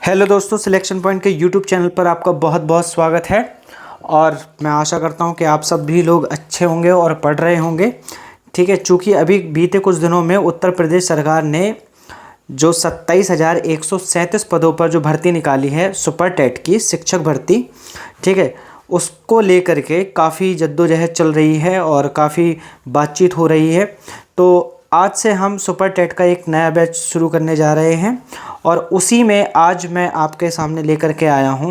Hello दोस्तों, selection point के YouTube channel पर आपका बहुत बहुत स्वागत है। और मैं आशा करता हूं कि आप सब भी लोग अच्छे होंगे और पढ़ रहे होंगे। ठीक है, चूँकि अभी बीते कुछ दिनों में उत्तर प्रदेश सरकार ने जो 27,137 पदों पर जो भर्ती निकाली है सुपर टेट की शिक्षक भर्ती, ठीक है, उसको लेकर के काफ़ी जद्दोजहद चल रही है और काफ़ी बातचीत हो रही है। तो आज से हम सुपर टेट का एक नया बैच शुरू करने जा रहे हैं और उसी में आज मैं आपके सामने लेकर के आया हूं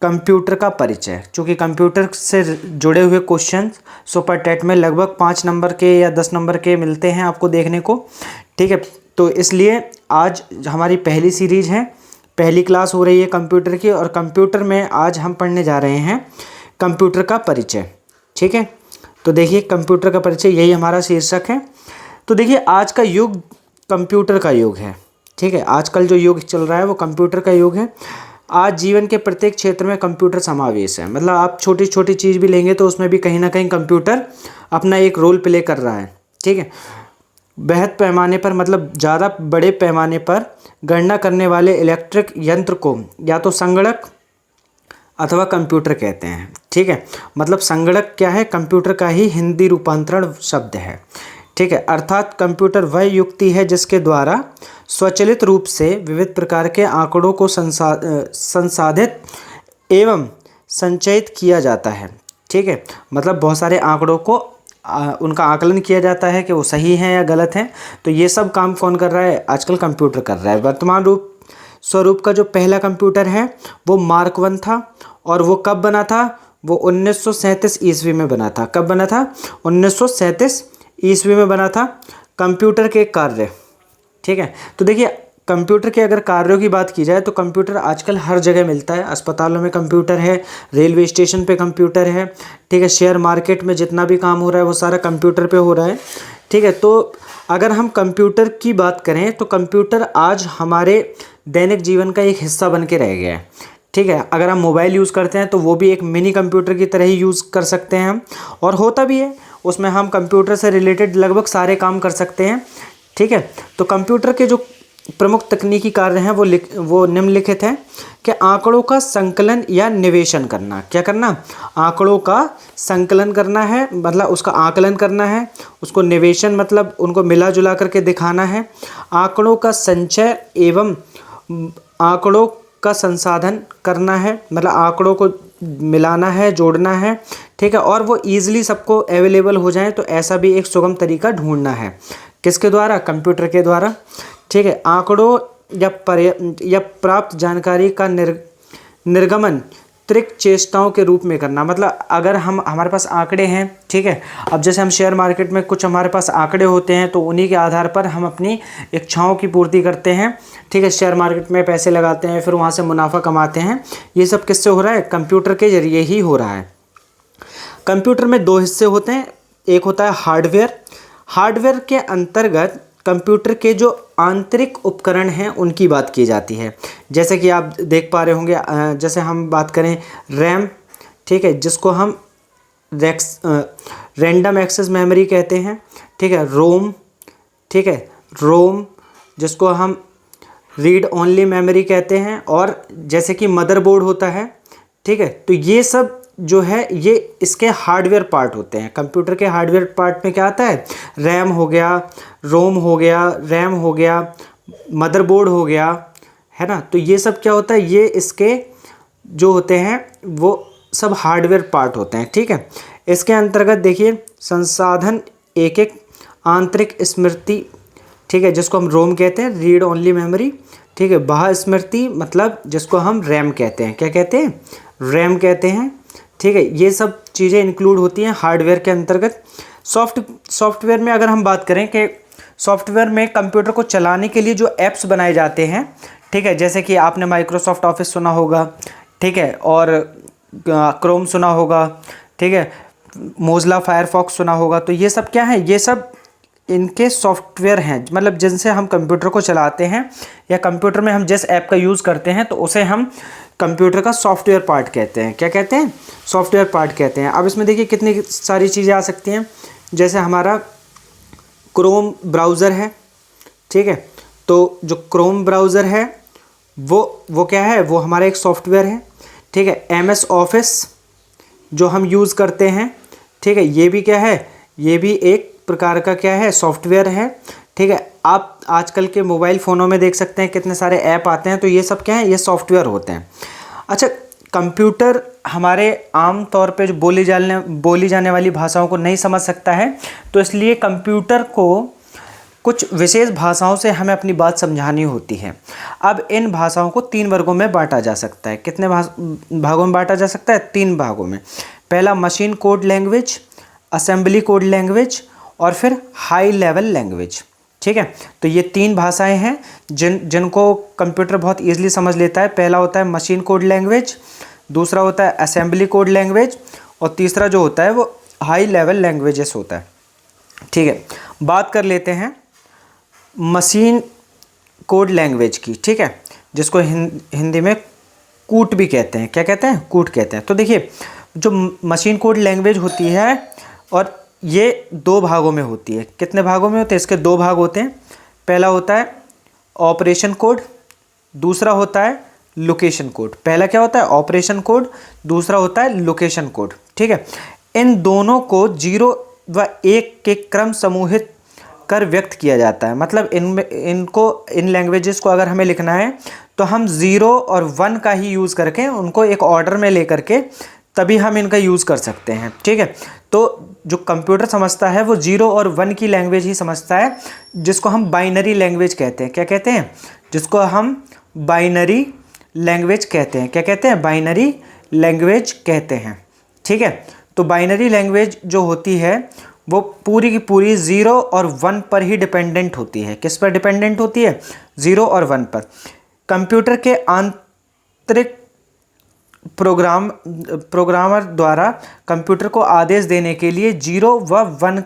कंप्यूटर का परिचय। चूँकि कंप्यूटर से जुड़े हुए क्वेश्चन सुपर टेट में लगभग 5 नंबर के या 10 नंबर के मिलते हैं आपको देखने को। ठीक है, तो इसलिए आज हमारी पहली सीरीज़ है, पहली क्लास हो रही है कंप्यूटर की, और कंप्यूटर में आज हम पढ़ने जा रहे हैं कंप्यूटर का परिचय। ठीक है, तो देखिए कंप्यूटर का परिचय यही हमारा शीर्षक है। तो देखिए आज का युग कंप्यूटर का युग है। ठीक है, आजकल जो युग चल रहा है वो कंप्यूटर का युग है। आज जीवन के प्रत्येक क्षेत्र में कंप्यूटर समावेश है। मतलब आप छोटी छोटी चीज़ भी लेंगे तो उसमें भी कहीं ना कहीं कंप्यूटर अपना एक रोल प्ले कर रहा है। ठीक है, बृहद पैमाने पर मतलब ज़्यादा बड़े पैमाने पर गणना करने वाले इलेक्ट्रिक यंत्र को या तो संगणक अथवा कंप्यूटर कहते हैं। ठीक है, मतलब संगणक क्या है, कंप्यूटर का ही हिंदी रूपांतरण शब्द है। ठीक है, अर्थात कंप्यूटर वह युक्ति है जिसके द्वारा स्वचालित रूप से विविध प्रकार के आंकड़ों को संसाधित एवं संचयित किया जाता है। ठीक है, मतलब बहुत सारे आंकड़ों को उनका आकलन किया जाता है कि वो सही हैं या गलत हैं। तो ये सब काम कौन कर रहा है, आजकल कंप्यूटर कर रहा है। वर्तमान स्वरूप का जो पहला कंप्यूटर है वो मार्क 1 था, और वो कब बना था, वो 1937 ईस्वी में बना था। कब बना था, 1937 ईस्वी में बना था। कंप्यूटर के कार्य, ठीक है, तो देखिए कंप्यूटर के अगर कार्यों की बात की जाए तो कंप्यूटर आजकल हर जगह मिलता है। अस्पतालों में कंप्यूटर है, रेलवे स्टेशन पे कंप्यूटर है। ठीक है, शेयर मार्केट में जितना भी काम हो रहा है वो सारा कंप्यूटर पे हो रहा है। ठीक है, तो अगर हम कंप्यूटर की बात करें तो कंप्यूटर आज हमारे दैनिक जीवन का एक हिस्सा बन के रह गया है। ठीक है, अगर हम मोबाइल यूज़ करते हैं तो वो भी एक मिनी कंप्यूटर की तरह ही यूज़ कर सकते हैं हम, और होता भी है। उसमें हम कंप्यूटर से रिलेटेड लगभग सारे काम कर सकते हैं। ठीक है, तो कंप्यूटर के जो प्रमुख तकनीकी कार्य हैं वो निम्नलिखित हैं कि आंकड़ों का संकलन या निवेशन करना। क्या करना, आंकड़ों का संकलन करना है, मतलब उसका आकलन करना है। उसको निवेशन मतलब उनको मिला जुला करके दिखाना है। आंकड़ों का संचय एवं आंकड़ों का संसाधन करना है, मतलब आंकड़ों को मिलाना है, जोड़ना है। ठीक है, और वो ईजिली सबको अवेलेबल हो जाए, तो ऐसा भी एक सुगम तरीका ढूंढना है। किसके द्वारा, कंप्यूटर के द्वारा। ठीक है, आंकड़ों या प्राप्त जानकारी का निर्गमन त्वरित चेष्टाओं के रूप में करना। मतलब अगर हमारे पास आंकड़े हैं, ठीक है, अब जैसे हम शेयर मार्केट में कुछ हमारे पास आंकड़े होते हैं तो उन्हीं के आधार पर हम अपनी इच्छाओं की पूर्ति करते हैं। ठीक है, शेयर मार्केट में पैसे लगाते हैं, फिर वहाँ से मुनाफा कमाते हैं। ये सब किससे हो रहा है, कंप्यूटर के जरिए ही हो रहा है। कंप्यूटर में 2 हिस्से होते हैं, एक होता है हार्डवेयर। हार्डवेयर के अंतर्गत कंप्यूटर के जो आंतरिक उपकरण हैं उनकी बात की जाती है। जैसे कि आप देख पा रहे होंगे, जैसे हम बात करें रैम, ठीक है, जिसको हम रैंडम एक्सेस मेमोरी कहते हैं। ठीक है, रोम, ठीक है, रोम जिसको हम रीड ओनली मेमोरी कहते हैं, और जैसे कि मदरबोर्ड होता है। ठीक है, तो ये सब जो है ये इसके हार्डवेयर पार्ट होते हैं। कंप्यूटर के हार्डवेयर पार्ट में क्या आता है, रैम हो गया, रोम हो गया, रैम हो गया, मदरबोर्ड हो गया, है ना। तो ये सब क्या होता है, ये इसके जो होते हैं वो सब हार्डवेयर पार्ट होते हैं। ठीक है, इसके अंतर्गत देखिए संसाधन एक एक आंतरिक स्मृति, ठीक है, जिसको हम रोम कहते हैं, रीड ओनली मेमोरी। ठीक है, बाह्य स्मृति मतलब जिसको हम रैम कहते हैं। क्या कहते हैं, रैम कहते हैं। ठीक है, ये सब चीज़ें इंक्लूड होती हैं हार्डवेयर के अंतर्गत। सॉफ्टवेयर में अगर हम बात करें कि सॉफ्टवेयर में कंप्यूटर को चलाने के लिए जो ऐप्स बनाए जाते हैं, ठीक है, जैसे कि आपने माइक्रोसॉफ्ट ऑफिस सुना होगा, ठीक है, और क्रोम सुना होगा, ठीक है, मोज़िला फायरफॉक्स सुना होगा। तो ये सब क्या है, ये सब इनके सॉफ्टवेयर हैं, मतलब जिनसे हम कंप्यूटर को चलाते हैं, या कंप्यूटर में हम जिस ऐप का यूज़ करते हैं तो उसे हम कंप्यूटर का सॉफ्टवेयर पार्ट कहते हैं। क्या कहते हैं, सॉफ्टवेयर पार्ट कहते हैं। अब इसमें देखिए कितनी सारी चीज़ें आ सकती हैं। जैसे हमारा क्रोम ब्राउज़र है, ठीक है, तो जो क्रोम ब्राउज़र है वो क्या है, वो हमारा एक सॉफ्टवेयर है, ठीक है। MS ऑफिस जो हम यूज़ करते हैं, ठीक है, ये भी क्या है, ये भी एक प्रकार का क्या है, सॉफ्टवेयर है, ठीक है। आप आजकल के मोबाइल फ़ोनों में देख सकते हैं कितने सारे ऐप आते हैं, तो ये सब क्या है, ये सॉफ्टवेयर होते हैं। अच्छा, कंप्यूटर हमारे आम तौर पे जो बोली जाने वाली भाषाओं को नहीं समझ सकता है, तो इसलिए कंप्यूटर को कुछ विशेष भाषाओं से हमें अपनी बात समझानी होती है। अब इन भाषाओं को 3 वर्गों में बांटा जा सकता है। कितने भागों में बांटा जा सकता है? 3 भागों में। पहला machine code language, assembly code language और फिर हाई लेवल लैंग्वेज, ठीक है। तो ये 3 भाषाएं हैं जिनको कंप्यूटर बहुत ईजिली समझ लेता है। पहला होता है मशीन कोड लैंग्वेज, दूसरा होता है असेंबली कोड लैंग्वेज और तीसरा जो होता है वो हाई लेवल लैंग्वेजेस होता है, ठीक है। बात कर लेते हैं मशीन कोड लैंग्वेज की, ठीक है, जिसको हिंदी में कूट भी कहते हैं। क्या कहते हैं? कूट कहते हैं। तो देखिए, जो मशीन कोड लैंग्वेज होती है और ये 2 भागों में होती है। कितने भागों में होते हैं? इसके 2 भाग होते हैं। पहला होता है ऑपरेशन कोड, दूसरा होता है लोकेशन कोड। पहला क्या होता है? ऑपरेशन कोड, दूसरा होता है लोकेशन कोड, ठीक है। इन दोनों को 0 व 1 के क्रम समूहित कर व्यक्त किया जाता है। मतलब इन लैंग्वेजेस को अगर हमें लिखना है तो हम 0 और 1 का ही यूज़ करके उनको एक ऑर्डर में लेकर के तभी हम इनका यूज़ कर सकते हैं, ठीक है। तो जो कंप्यूटर समझता है वो 0 और 1 की लैंग्वेज ही समझता है, जिसको हम बाइनरी लैंग्वेज कहते हैं। क्या कहते हैं? जिसको हम बाइनरी लैंग्वेज कहते हैं। क्या कहते हैं? बाइनरी लैंग्वेज कहते हैं, ठीक है। तो बाइनरी लैंग्वेज जो होती है वो पूरी की पूरी 0 और 1 पर ही डिपेंडेंट होती है। किस पर डिपेंडेंट होती है? 0 और 1 पर। कंप्यूटर के आंतरिक प्रोग्रामर द्वारा कंप्यूटर को आदेश देने के लिए 0 व 1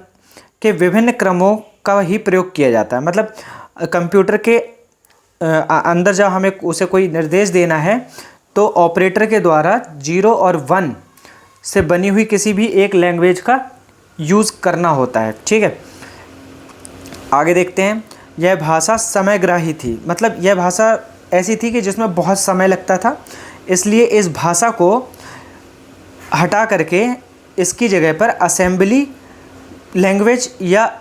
के विभिन्न क्रमों का ही प्रयोग किया जाता है। मतलब कंप्यूटर के अंदर जब हमें उसे कोई निर्देश देना है तो ऑपरेटर के द्वारा 0 और 1 से बनी हुई किसी भी एक लैंग्वेज का यूज़ करना होता है, ठीक है। आगे देखते हैं। यह भाषा समयग्राही थी। मतलब यह भाषा ऐसी थी कि जिसमें बहुत समय लगता था, इसलिए इस भाषा को हटा करके इसकी जगह पर असेंबली लैंग्वेज या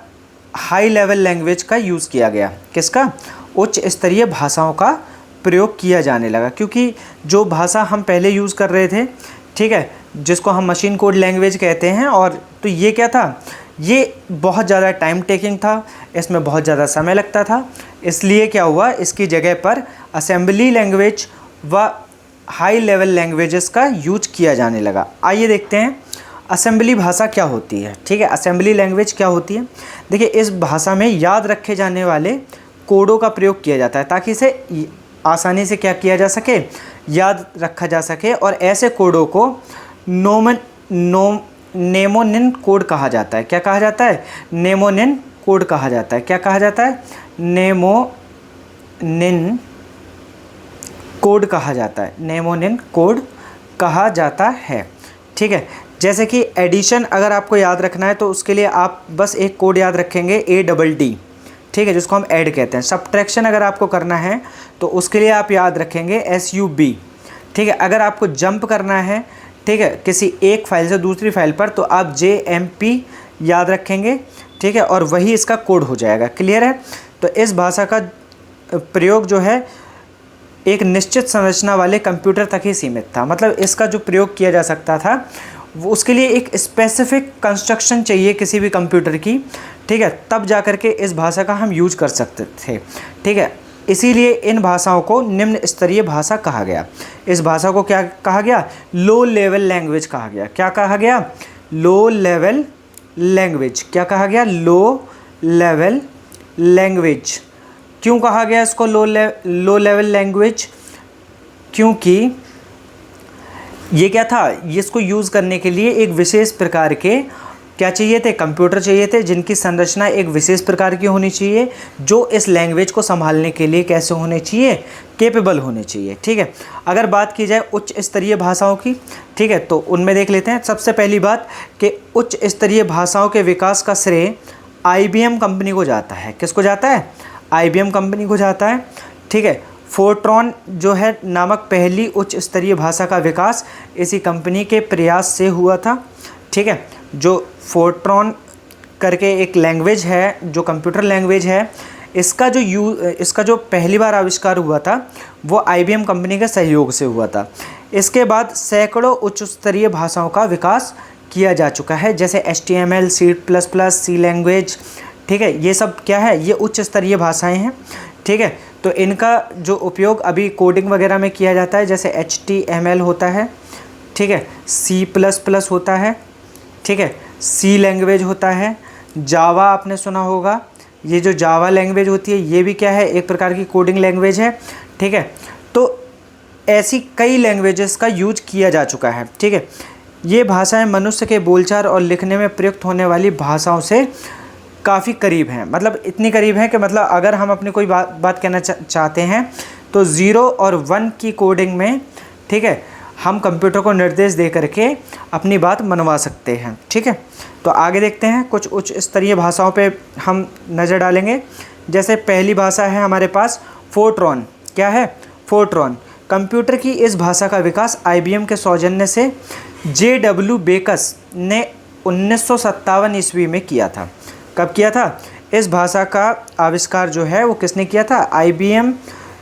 हाई लेवल लैंग्वेज का यूज़ किया गया। किसका? उच्च स्तरीय भाषाओं का प्रयोग किया जाने लगा, क्योंकि जो भाषा हम पहले यूज़ कर रहे थे, ठीक है, जिसको हम मशीन कोड लैंग्वेज कहते हैं, और तो ये क्या था, ये बहुत ज़्यादा टाइम टेकिंग था, इसमें बहुत ज़्यादा समय लगता था। इसलिए क्या हुआ, इसकी जगह पर असेंबली लैंग्वेज व हाई लेवल लैंग्वेजेस का यूज किया जाने लगा। आइए देखते हैं असेंबली भाषा क्या होती है, ठीक है। असेंबली लैंग्वेज क्या होती है? देखिए, इस भाषा में याद रखे जाने वाले कोडों का प्रयोग किया जाता है ताकि इसे आसानी से क्या किया जा सके, याद रखा जा सके। और ऐसे कोडों को नेमोनिन कोड कहा जाता है। क्या कहा जाता है? नेमोनिन कोड कहा जाता है। क्या कहा जाता है? नेमोनिन कोड कहा जाता है। नेमोनिन कोड कहा जाता है, ठीक है। जैसे कि एडिशन अगर आपको याद रखना है तो उसके लिए आप बस एक कोड याद रखेंगे ADD, ठीक है, जिसको हम ऐड कहते हैं। सब्ट्रैक्शन अगर आपको करना है तो उसके लिए आप याद रखेंगे SUB, ठीक है। अगर आपको जंप करना है, ठीक है, किसी एक फाइल से दूसरी फाइल पर, तो आप JMP याद रखेंगे, ठीक है, और वही इसका कोड हो जाएगा। क्लियर है? तो इस भाषा का प्रयोग जो है एक निश्चित संरचना वाले कंप्यूटर तक ही सीमित था। मतलब इसका जो प्रयोग किया जा सकता था वो उसके लिए एक स्पेसिफिक कंस्ट्रक्शन चाहिए किसी भी कंप्यूटर की, ठीक है, तब जा कर के इस भाषा का हम यूज कर सकते थे, ठीक है। इसीलिए इन भाषाओं को निम्न स्तरीय भाषा कहा गया। इस भाषा को क्या कहा गया? लो लेवल लैंग्वेज कहा गया। क्या कहा गया? Low level language. क्या कहा गया? Low level language. क्यों कहा गया इसको लो लेवल लैंग्वेज? क्योंकि ये क्या था, ये इसको यूज़ करने के लिए एक विशेष प्रकार के क्या चाहिए थे? कंप्यूटर चाहिए थे, जिनकी संरचना एक विशेष प्रकार की होनी चाहिए, जो इस लैंग्वेज को संभालने के लिए कैसे होने चाहिए? कैपेबल होने चाहिए, ठीक है। अगर बात की जाए उच्च स्तरीय भाषाओं की, ठीक है, तो उनमें देख लेते हैं। सबसे पहली बात कि उच्च स्तरीय भाषाओं के विकास का श्रेय IBM कंपनी को जाता है। किसको जाता है? IBM कंपनी को जाता है, ठीक है। फोर्ट्रॉन जो है नामक पहली उच्च स्तरीय भाषा का विकास इसी कंपनी के प्रयास से हुआ था। ठीक है, जो फोर्ट्रॉन करके एक लैंग्वेज है, जो कंप्यूटर लैंग्वेज है, इसका जो पहली बार आविष्कार हुआ था वो IBM कंपनी के सहयोग से हुआ था। इसके बाद सैकड़ों उच्च स्तरीय भाषाओं का विकास किया जा चुका है, जैसे HTML, C++, C लैंग्वेज। ठीक है, ये सब क्या है, ये उच्च स्तरीय भाषाएं हैं। ठीक है, तो इनका जो उपयोग अभी कोडिंग वगैरह में किया जाता है, जैसे HTML होता है, ठीक है, C++ होता है, ठीक है, C लैंग्वेज होता है, जावा आपने सुना होगा, ये जो जावा लैंग्वेज होती है ये भी क्या है, एक प्रकार की कोडिंग लैंग्वेज है। ठीक है, तो ऐसी कई लैंग्वेजेस का यूज किया जा चुका है। ठीक है, ये भाषाएं मनुष्य के बोलचाल और लिखने में प्रयुक्त होने वाली भाषाओं से काफ़ी करीब हैं, मतलब इतनी करीब हैं कि मतलब अगर हम अपनी कोई बात कहना चाहते हैं तो 0 और 1 की कोडिंग में, ठीक है, हम कंप्यूटर को निर्देश दे करके अपनी बात मनवा सकते हैं। ठीक है, तो आगे देखते हैं, कुछ उच्च स्तरीय भाषाओं पे हम नज़र डालेंगे। जैसे पहली भाषा है हमारे पास फोर्ट्रॉन। क्या है? फोर्ट्रॉन। कंप्यूटर की इस भाषा का विकास IBM के सौजन्य से J.W. बेकस ने 1957 ईस्वी में किया था। कब किया था? इस भाषा का आविष्कार जो है वो किसने किया था? IBM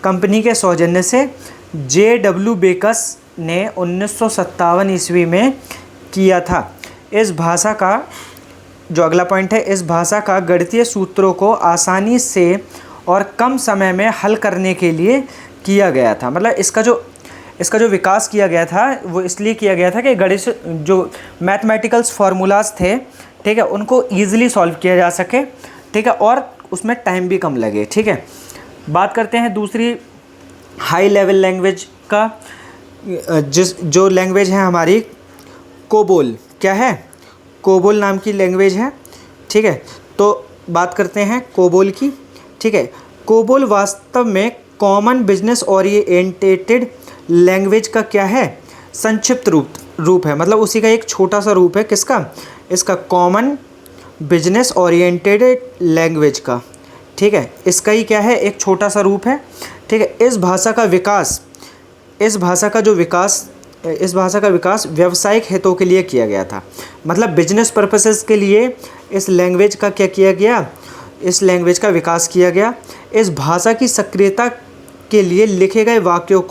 कंपनी के सौजन्य से J.W. बेकस ने 1957 ईस्वी में किया था। इस भाषा का जो अगला पॉइंट है, इस भाषा का गणितीय सूत्रों को आसानी से और कम समय में हल करने के लिए किया गया था। मतलब इसका जो विकास किया गया था वो इसलिए किया गया था कि गणित जो मैथमेटिकल्स फार्मूलाज थे, ठीक है, उनको ईजिली सॉल्व किया जा सके। ठीक है, और उसमें टाइम भी कम लगे। ठीक है, बात करते हैं दूसरी हाई लेवल लैंग्वेज का, जो लैंग्वेज है हमारी कोबोल। क्या है? कोबोल नाम की लैंग्वेज है। ठीक है, तो बात करते हैं कोबोल की। ठीक है, कोबोल वास्तव में कॉमन बिजनेस ओरिएंटेड लैंग्वेज का क्या है? संक्षिप्त रूप है, मतलब उसी का एक छोटा सा रूप है। किसका? इसका कॉमन बिजनेस ओरिएंटेड लैंग्वेज का। ठीक है, इसका ही क्या है, एक छोटा सा रूप है। ठीक है, इस भाषा का विकास व्यावसायिक हितों के लिए किया गया था। मतलब बिजनेस पर्पसेस के लिए इस लैंग्वेज का क्या किया गया? इस लैंग्वेज का विकास किया गया। इस भाषा की सक्रियता के लिए लिखे गए वाक्यों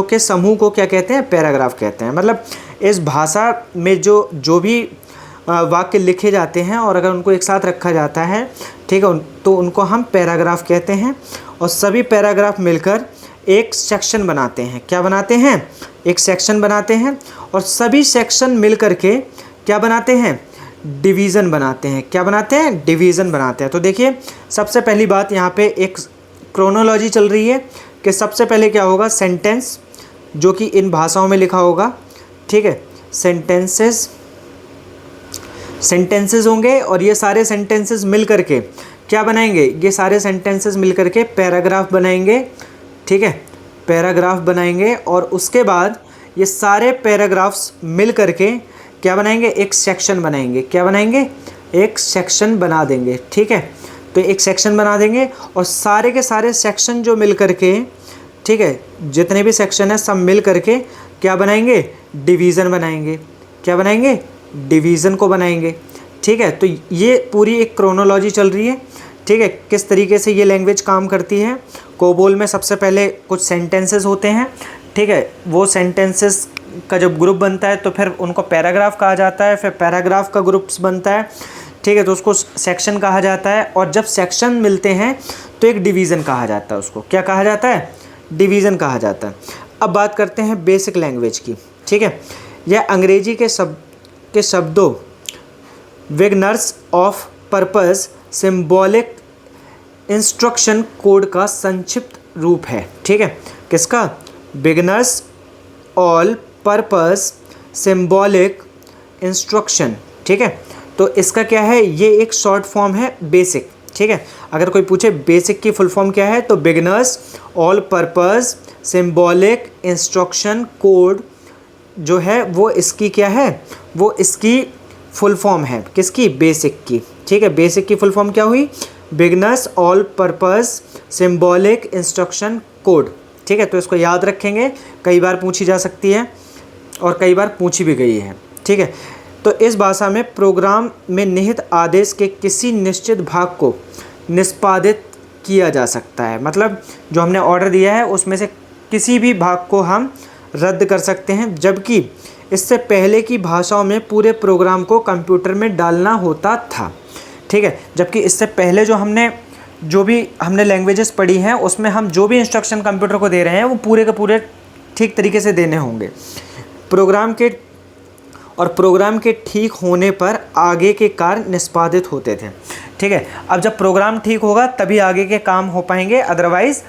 के समूह को क्या कहते हैं? पैराग्राफ कहते हैं। मतलब इस भाषा में जो भी वाक्य लिखे जाते हैं और अगर उनको एक साथ रखा जाता है, ठीक है, तो उनको हम पैराग्राफ कहते हैं। और सभी पैराग्राफ मिलकर एक सेक्शन बनाते हैं। क्या बनाते हैं? एक सेक्शन बनाते हैं। और सभी सेक्शन मिलकर के क्या बनाते हैं? डिवीज़न बनाते हैं। क्या बनाते हैं? डिवीज़न बनाते हैं। तो देखिए, सबसे पहली बात यहाँ पे एक क्रोनोलॉजी चल रही है कि सबसे पहले क्या होगा? सेंटेंस, जो कि इन भाषाओं में लिखा होगा। ठीक है, सेंटेंसेस होंगे और ये सारे सेंटेंसेस मिल करके क्या बनाएंगे? ये सारे सेंटेंसेस मिल करके पैराग्राफ बनाएंगे। ठीक है, पैराग्राफ बनाएंगे और उसके बाद ये सारे पैराग्राफ्स मिल करके क्या बनाएंगे? एक सेक्शन बनाएंगे। क्या बनाएंगे? एक सेक्शन बना देंगे। ठीक है, तो एक सेक्शन बना देंगे और सारे के सारे सेक्शन जो मिल करके, ठीक है, जितने भी सेक्शन है सब मिल करके क्या बनाएंगे? डिवीज़न बनाएंगे। क्या बनाएंगे? डिवीज़न को बनाएंगे। ठीक है, तो ये पूरी एक क्रोनोलॉजी चल रही है। ठीक है, किस तरीके से ये लैंग्वेज काम करती है। कोबोल में सबसे पहले कुछ सेंटेंसेस होते हैं। ठीक है, वो सेंटेंसेस का जब ग्रुप बनता है तो फिर उनको पैराग्राफ कहा जाता है। फिर पैराग्राफ का ग्रुप्स बनता है। ठीक है, तो उसको सेक्शन कहा जाता है। और जब सेक्शन मिलते हैं तो एक डिवीज़न कहा जाता है। उसको क्या कहा जाता है? डिवीज़न कहा जाता है। अब बात करते हैं बेसिक लैंग्वेज की। ठीक है, यह अंग्रेजी के शब्दों beginners of purpose symbolic instruction code का संक्षिप्त रूप है। ठीक है, किसका? Beginners all purpose symbolic instruction. ठीक है, तो इसका क्या है? ये एक शॉर्ट फॉर्म है बेसिक। ठीक है, अगर कोई पूछे बेसिक की फुल फॉर्म क्या है, तो beginners all purpose symbolic instruction code जो है वो इसकी क्या है? वो इसकी फुल फॉर्म है। किसकी? बेसिक की। ठीक है, बेसिक की फुल फॉर्म क्या हुई? Beginners all purpose symbolic instruction code. ठीक है, तो इसको याद रखेंगे, कई बार पूछी जा सकती है और कई बार पूछी भी गई है। ठीक है, तो इस भाषा में प्रोग्राम में निहित आदेश के किसी निश्चित भाग को निष्पादित किया जा सकता है। मतलब जो हमने ऑर्डर दिया है उसमें से किसी भी भाग को हम रद्द कर सकते हैं, जबकि इससे पहले की भाषाओं में पूरे प्रोग्राम को कंप्यूटर में डालना होता था। ठीक है, जबकि इससे पहले जो भी हमने लैंग्वेजेस पढ़ी हैं उसमें हम जो भी इंस्ट्रक्शन कंप्यूटर को दे रहे हैं वो पूरे के पूरे ठीक तरीके से देने होंगे। प्रोग्राम के ठीक होने पर आगे के कार्य निष्पादित होते थे। ठीक है, अब जब प्रोग्राम ठीक होगा तभी आगे के काम हो पाएंगे, अदरवाइज़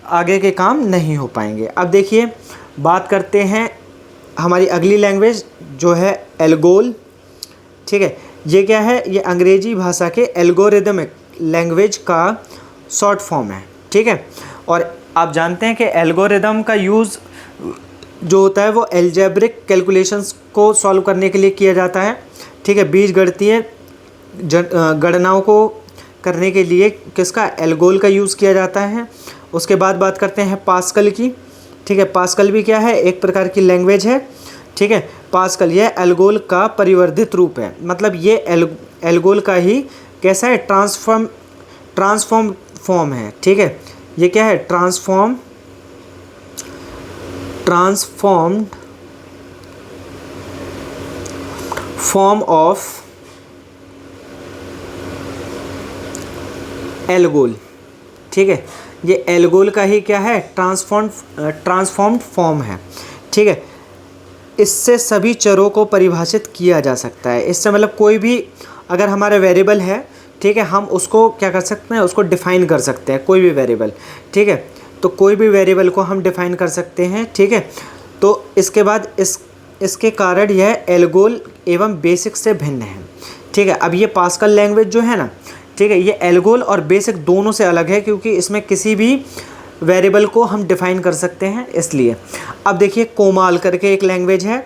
आगे के काम नहीं हो पाएंगे। अब देखिए, बात करते हैं हमारी अगली लैंग्वेज जो है एल्गोल। ठीक है, ये क्या है? ये अंग्रेजी भाषा के एल्गोरिदमिक लैंग्वेज का शॉर्ट फॉर्म है। ठीक है, और आप जानते हैं कि एल्गोरिदम का यूज़ जो होता है वो एल्जेब्रिक कैलकुलेशंस को सॉल्व करने के लिए किया जाता है। ठीक है, बीजगणितीय गणनाओं को करने के लिए किसका? एल्गोल का यूज़ किया जाता है। उसके बाद बात करते हैं पास्कल की। ठीक है, पास्कल भी क्या है? एक प्रकार की लैंग्वेज है। ठीक है, पास्कल यह एल्गोल का परिवर्धित रूप है। मतलब ये एल्गोल का ही कैसा है? ट्रांसफॉर्म फॉर्म है। ठीक है, ये क्या है? Transformed form of ALGOL. ठीक है, ये एल्गोल का ही क्या है? ट्रांसफॉर्म्ड फॉर्म है। ठीक है, इससे सभी चरों को परिभाषित किया जा सकता है। इससे मतलब कोई भी अगर हमारा वेरिएबल है, ठीक है, हम उसको क्या कर सकते हैं? उसको डिफ़ाइन कर सकते हैं, कोई भी वेरिएबल। ठीक है, तो कोई भी वेरिएबल को हम डिफ़ाइन कर सकते हैं। ठीक है, तो इसके बाद इसके कारण यह एल्गोल एवं बेसिक से भिन्न है। ठीक है, अब ये पास्कल लैंग्वेज जो है ना, ठीक है, ये एल्गोल और बेसिक दोनों से अलग है, क्योंकि इसमें किसी भी वेरिएबल को हम डिफ़ाइन कर सकते हैं, इसलिए। अब देखिए, कोमाल करके एक लैंग्वेज है।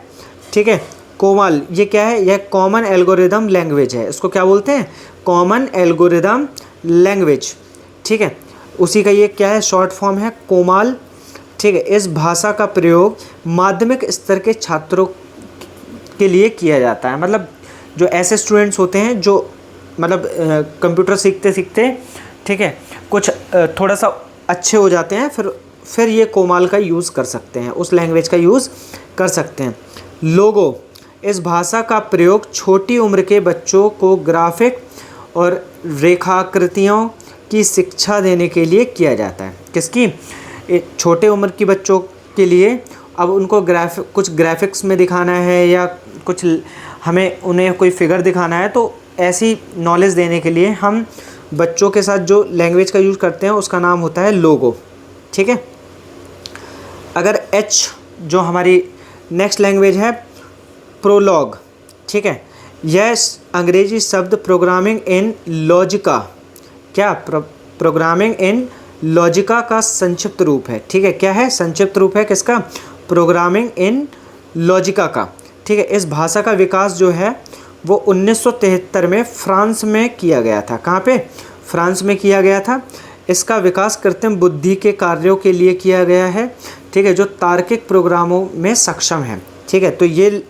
ठीक है, कोमाल ये क्या है? यह कॉमन एल्गोरिदम लैंग्वेज है। इसको क्या बोलते हैं? Common algorithm language. ठीक है, उसी का ये क्या है? शॉर्ट फॉर्म है कोमाल। ठीक है, इस भाषा का प्रयोग माध्यमिक स्तर के छात्रों के लिए किया जाता है। मतलब जो ऐसे स्टूडेंट्स होते हैं जो मतलब कंप्यूटर सीखते सीखते, ठीक है, कुछ थोड़ा सा अच्छे हो जाते हैं, फिर ये कोमाल का यूज़ कर सकते हैं, उस लैंग्वेज का यूज़ कर सकते हैं। लोगो, इस भाषा का प्रयोग छोटी उम्र के बच्चों को ग्राफिक और रेखाकृतियों की शिक्षा देने के लिए किया जाता है। किसकी? छोटे उम्र की बच्चों के लिए। अब उनको कुछ ग्राफिक्स में दिखाना है या कुछ उन्हें कोई फिगर दिखाना है, तो ऐसी नॉलेज देने के लिए हम बच्चों के साथ जो लैंग्वेज का यूज़ करते हैं उसका नाम होता है लोगो। ठीक है, अगर एच जो हमारी नेक्स्ट लैंग्वेज है प्रोलॉग। ठीक है, यह अंग्रेजी शब्द प्रोग्रामिंग इन लॉजिका, क्या? प्रोग्रामिंग इन लॉजिका का संक्षिप्त रूप है। ठीक है, क्या है? संक्षिप्त रूप है किसका? प्रोग्रामिंग इन लॉजिका का। ठीक है, इस भाषा का विकास जो है वो 1973 में फ्रांस में किया गया था। कहाँ पे? फ्रांस में किया गया था। इसका विकास कृत्रिम बुद्धि के कार्यों के लिए किया गया है। ठीक है, जो तार्किक प्रोग्रामों में सक्षम है। ठीक है, तो ये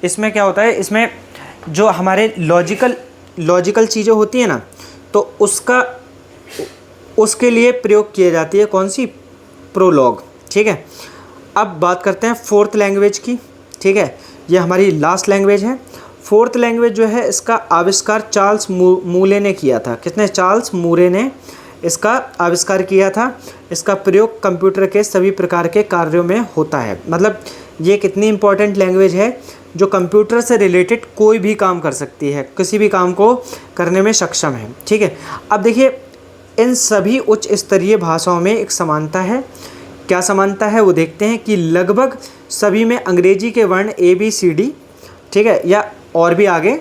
इसमें क्या होता है? इसमें जो हमारे लॉजिकल चीज़ें होती हैं ना, तो उसके लिए प्रयोग किया जाती है कौन सी? प्रोलॉग। ठीक है, अब बात करते हैं फोर्थ लैंग्वेज की। ठीक है, ये हमारी लास्ट लैंग्वेज है। फोर्थ लैंग्वेज जो है इसका आविष्कार चार्ल्स मूरे ने किया था। किसने? चार्ल्स मूरे ने इसका आविष्कार किया था। इसका प्रयोग कंप्यूटर के सभी प्रकार के कार्यों में होता है। मतलब ये कितनी इम्पोर्टेंट लैंग्वेज है, जो कंप्यूटर से रिलेटेड कोई भी काम कर सकती है, किसी भी काम को करने में सक्षम है। ठीक है, अब देखिए, इन सभी उच्च स्तरीय भाषाओं में एक समानता है। क्या समानता है वो देखते हैं कि लगभग सभी में अंग्रेजी के वर्ण ABCD, ठीक है, या और भी आगे,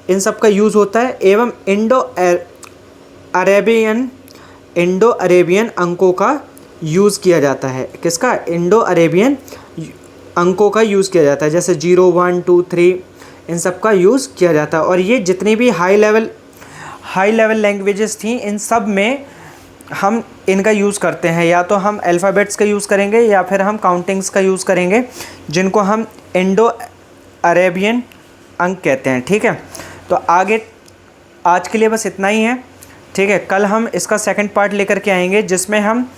इन सब का यूज़ होता है। एवं इंडो अरेबियन अंकों का यूज़ किया जाता है। किसका? इंडो अरेबियन अंकों का यूज़ किया जाता है, जैसे 0 1 2 3, इन सब का यूज़ किया जाता है। और ये जितनी भी हाई हाई लेवल लैंग्वेजेस थी, इन सब में हम इनका यूज़ करते हैं। या तो हम अल्फ़ाबेट्स का यूज़ करेंगे या फिर हम काउंटिंग्स का यूज़ करेंगे, जिनको हम इंडो अरेबियन अंक कहते हैं। ठीक है, तो आगे आज के लिए बस इतना ही है। ठीक है, कल हम इसका सेकंड पार्ट लेकर के आएंगे, जिसमें हम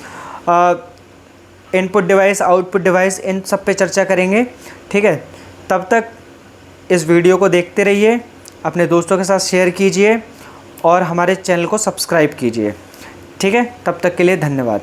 इनपुट डिवाइस, आउटपुट डिवाइस, इन सब पे चर्चा करेंगे। ठीक है, तब तक इस वीडियो को देखते रहिए, अपने दोस्तों के साथ शेयर कीजिए और हमारे चैनल को सब्सक्राइब कीजिए। ठीक है, तब तक के लिए धन्यवाद।